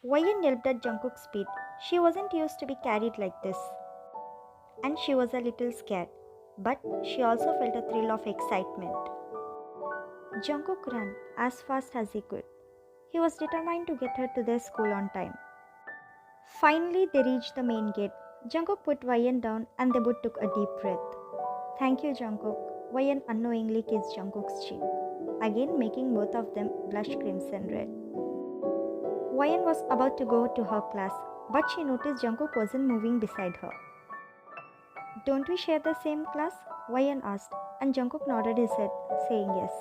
Wayan yelped at Jungkook's speed. She wasn't used to be carried like this, and she was a little scared, but she also felt a thrill of excitement. Jungkook ran as fast as he could. He was determined to get her to their school on time. Finally, they reached the main gate. Jungkook put Wayan down and they both took a deep breath. Thank you, Jungkook. Wayan unknowingly kissed Jungkook's cheek, again making both of them blush crimson red. Wayan was about to go to her class, but she noticed Jungkook wasn't moving beside her. Don't we share the same class? Wayan asked, and Jungkook nodded his head, saying yes.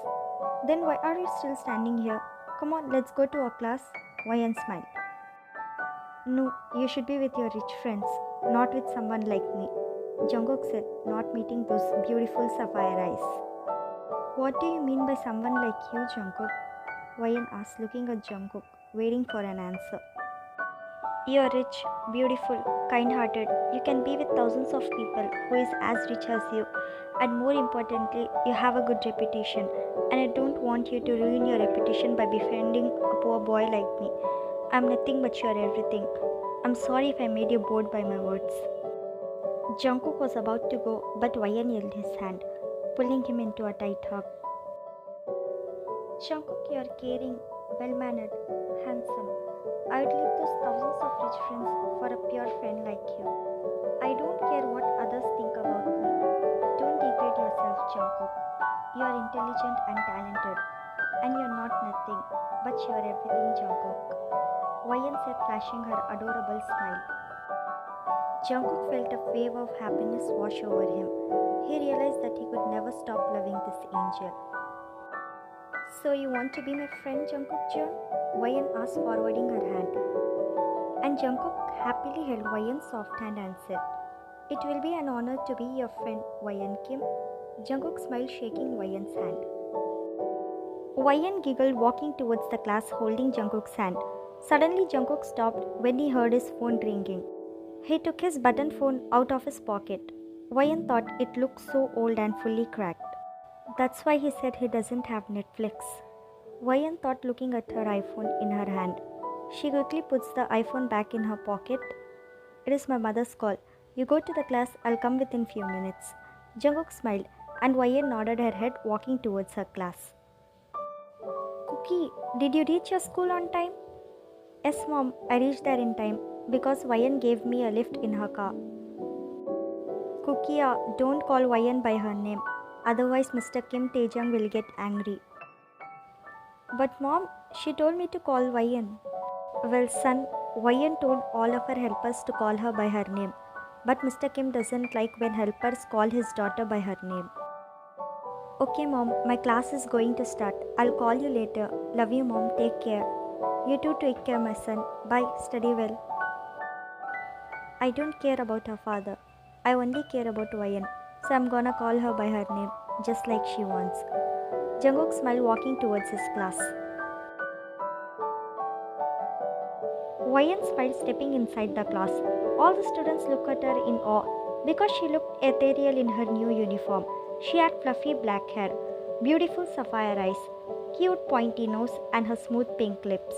Then why are you still standing here? Come on, let's go to our class. Wayan smiled. No, you should be with your rich friends, not with someone like me. Jungkook said, not meeting those beautiful sapphire eyes. What do you mean by someone like you, Jungkook? Wayan asked, looking at Jungkook, waiting for an answer. You are rich, beautiful, kind-hearted. You can be with thousands of people who is as rich as you. And more importantly, you have a good reputation. And I don't want you to ruin your reputation by befriending a poor boy like me. I'm nothing but your everything. I'm sorry if I made you bored by my words. Jungkook was about to go, but Wayan held his hand, pulling him into a tight hug. Jungkook, you are caring, well-mannered, handsome. I'd leave those thousands of rich friends for a pure friend like you. I don't care what others think about me. Don't degrade yourself, Jungkook. You are intelligent and talented, and you're not nothing, but you're everything, Jungkook. Wayan said, flashing her adorable smile. Jungkook felt a wave of happiness wash over him. He realized that he could never stop loving this angel. So you want to be my friend, Jungkook Jeon? Wayan asked, forwarding her hand. And Jungkook happily held Wayan's soft hand and said, It will be an honor to be your friend, Wayan Kim. Jungkook smiled, shaking Wayan's hand. Wayan giggled, walking towards the class, holding Jungkook's hand. Suddenly, Jungkook stopped when he heard his phone ringing. He took his button phone out of his pocket. Wayan thought it looked so old and fully cracked. That's why he said he doesn't have Netflix. Wayan thought, looking at her iPhone in her hand. She quickly puts the iPhone back in her pocket. It is my mother's call. You go to the class, I'll come within few minutes. Jungkook smiled, and Wayan nodded her head, walking towards her class. Cookie, did you reach your school on time? Yes, Mom, I reached there in time because Wayan gave me a lift in her car. Cookie, don't call Wayan by her name. Otherwise, Mr. Kim Taejang will get angry. But Mom, she told me to call Wayan. Well, son, Wayan told all of her helpers to call her by her name. But Mr. Kim doesn't like when helpers call his daughter by her name. Okay, Mom, my class is going to start. I'll call you later. Love you, Mom. Take care. You too take care, my son. Bye. Study well. I don't care about her father. I only care about Wayan. So I'm gonna call her by her name, just like she wants. Jungkook smiled, walking towards his class. Wayan smiled, stepping inside the class. All the students looked at her in awe because she looked ethereal in her new uniform. She had fluffy black hair, beautiful sapphire eyes, cute pointy nose, and her smooth pink lips,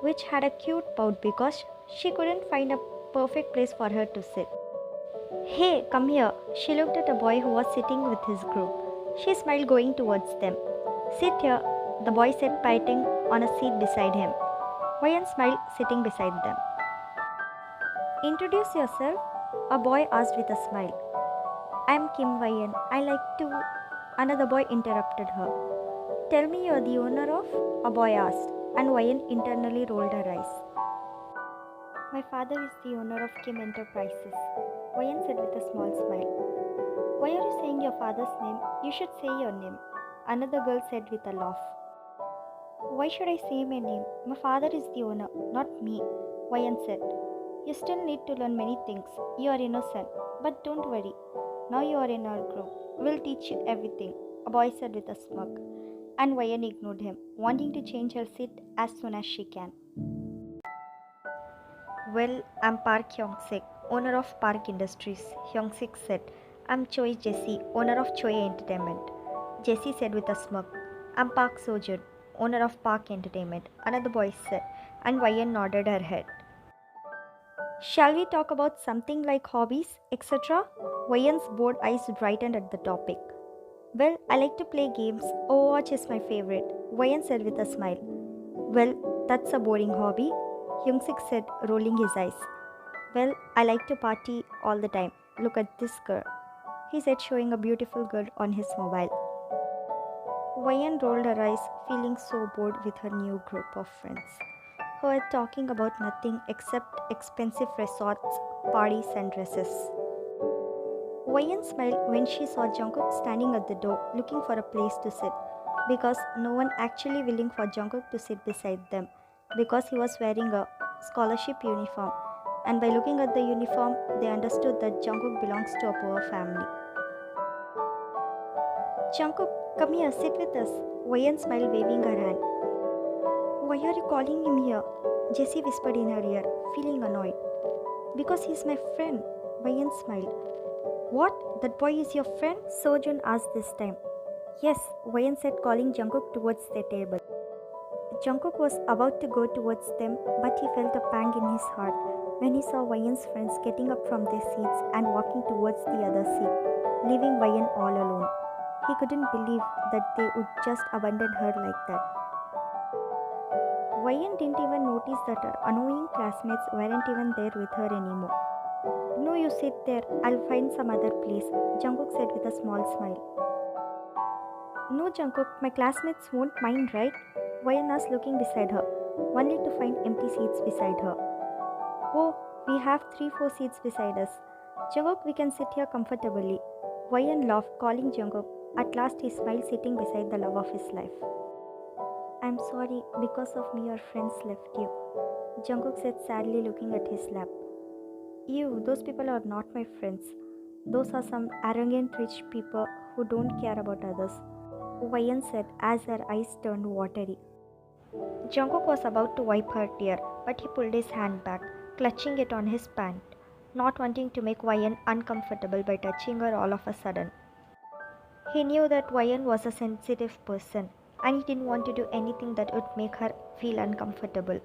which had a cute pout because she couldn't find a perfect place for her to sit. Hey, come here. She looked at a boy who was sitting with his group. She smiled, going towards them. Sit here, the boy said, pointing on a seat beside him. Wayan smiled, sitting beside them. Introduce yourself, a boy asked with a smile. I'm Kim Wayan. I like to... Another boy interrupted her. Tell me you're the owner of? A boy asked, and Wayan internally rolled her eyes. My father is the owner of Kim Enterprises, Wayan said with a small smile. Why are you saying your father's name? You should say your name, another girl said with a laugh. Why should I say my name? My father is the owner, not me, Wayan said. You still need to learn many things. You are innocent, but don't worry. Now you are in our group. We'll teach you everything, a boy said with a smirk. And Wayan ignored him, wanting to change her seat as soon as she can. Well, I'm Park Hyung-sik, owner of Park Industries, Hyung-sik said. I'm Choi Jesse, owner of Choi Entertainment. Jesse said with a smirk. I'm Park Sojun, owner of Park Entertainment, another boy said. and Wayan nodded her head. Shall we talk about something like hobbies, etc.? Wayan's bored eyes brightened at the topic. Well, I like to play games. Overwatch is my favorite, Wayan said with a smile. Well, that's a boring hobby, Jungkook said, rolling his eyes. Well, I like to party all the time. Look at this girl, he said, showing a beautiful girl on his mobile. Wayan rolled her eyes, feeling so bored with her new group of friends, who were talking about nothing except expensive resorts, parties, and dresses. Wayan smiled when she saw Jungkook standing at the door looking for a place to sit, because no one actually willing for Jungkook to sit beside them, because he was wearing a scholarship uniform, and by looking at the uniform, they understood that Jungkook belongs to a poor family. Jungkook, come here, sit with us, Wayan smiled, waving her hand. Why are you calling him here? Jessie whispered in her ear, feeling annoyed. Because he's my friend, Wayan smiled. What? That boy is your friend? Sojun asked this time. Yes, Wayan said, calling Jungkook towards their table. Jungkook was about to go towards them, but he felt a pang in his heart when he saw Wayan's friends getting up from their seats and walking towards the other seat, leaving Wayan all alone. He couldn't believe that they would just abandon her like that. Wayan didn't even notice that her annoying classmates weren't even there with her anymore. No, you sit there, I'll find some other place, Jungkook said with a small smile. No, Jungkook, my classmates won't mind, right? Wayan asked, looking beside her, only to find empty seats beside her. Oh, we have 3-4 seats beside us. Jungkook, we can sit here comfortably. Wayan laughed, calling Jungkook. At last he smiled, sitting beside the love of his life. I'm sorry, because of me your friends left you, Jungkook said sadly, looking at his lap. Ew, those people are not my friends. Those are some arrogant rich people who don't care about others, Wayan said as her eyes turned watery. Jungkook was about to wipe her tear, but he pulled his hand back, clutching it on his pant, not wanting to make Wayan uncomfortable by touching her all of a sudden. He knew that Wayan was a sensitive person, and he didn't want to do anything that would make her feel uncomfortable.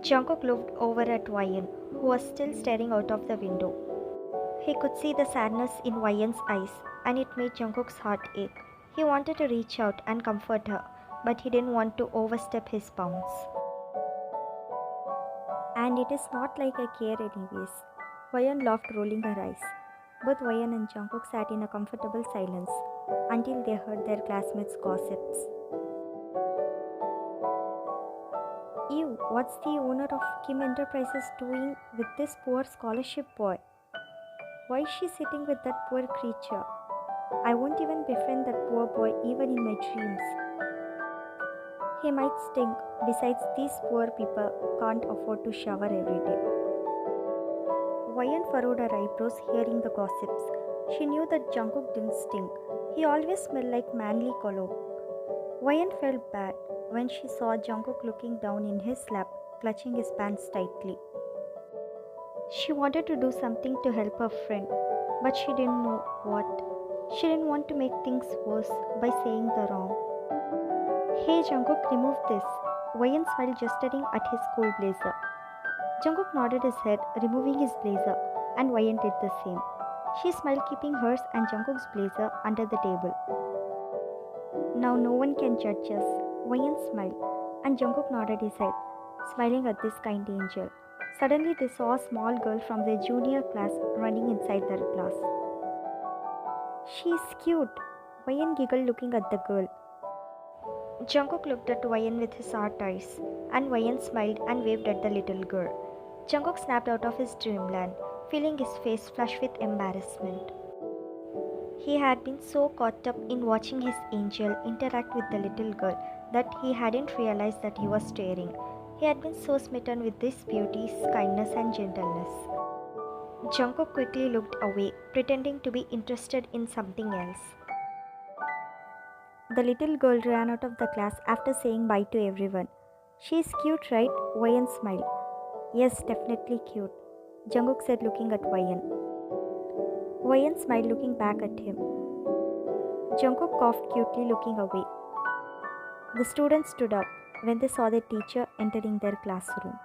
Jungkook looked over at Wayan, who was still staring out of the window. He could see the sadness in Wayan's eyes, and it made Jungkook's heart ache. He wanted to reach out and comfort her, but he didn't want to overstep his bounds. And it is not like I care anyways, Wayan laughed, rolling her eyes. Both Wayan and Jungkook sat in a comfortable silence until they heard their classmates' gossips. Ew, what's the owner of Kim Enterprises doing with this poor scholarship boy? Why is she sitting with that poor creature? I won't even befriend that poor boy even in my dreams. He might stink. Besides, these poor people can't afford to shower every day. Wayan furrowed her eyebrows, hearing the gossips. She knew that Jungkook didn't stink. He always smelled like manly cologne. Wayan felt bad when she saw Jungkook looking down in his lap, clutching his pants tightly. She wanted to do something to help her friend, but she didn't know what. She didn't want to make things worse by saying the wrong. Hey Jungkook, remove this, Wayan smiled, gesturing at his school blazer. Jungkook nodded his head, removing his blazer, and Wayan did the same. She smiled, keeping hers and Jungkook's blazer under the table. Now no one can judge us, Wayan smiled, and Jungkook nodded his head, smiling at this kind angel. Suddenly they saw a small girl from their junior class running inside their class. She's cute, Wayan giggled, looking at the girl. Jungkook looked at Wayan with his hard eyes, and Wayan smiled and waved at the little girl. Jungkook snapped out of his dreamland, feeling his face flush with embarrassment. He had been so caught up in watching his angel interact with the little girl that he hadn't realized that he was staring. He had been so smitten with this beauty's kindness and gentleness. Jungkook quickly looked away, pretending to be interested in something else. The little girl ran out of the class after saying bye to everyone. She's cute, right? Wayan smiled. Yes, definitely cute, Jungkook said, looking at Wayan. Wayan smiled, looking back at him. Jungkook coughed cutely, looking away. The students stood up. when they saw their teacher entering their classroom.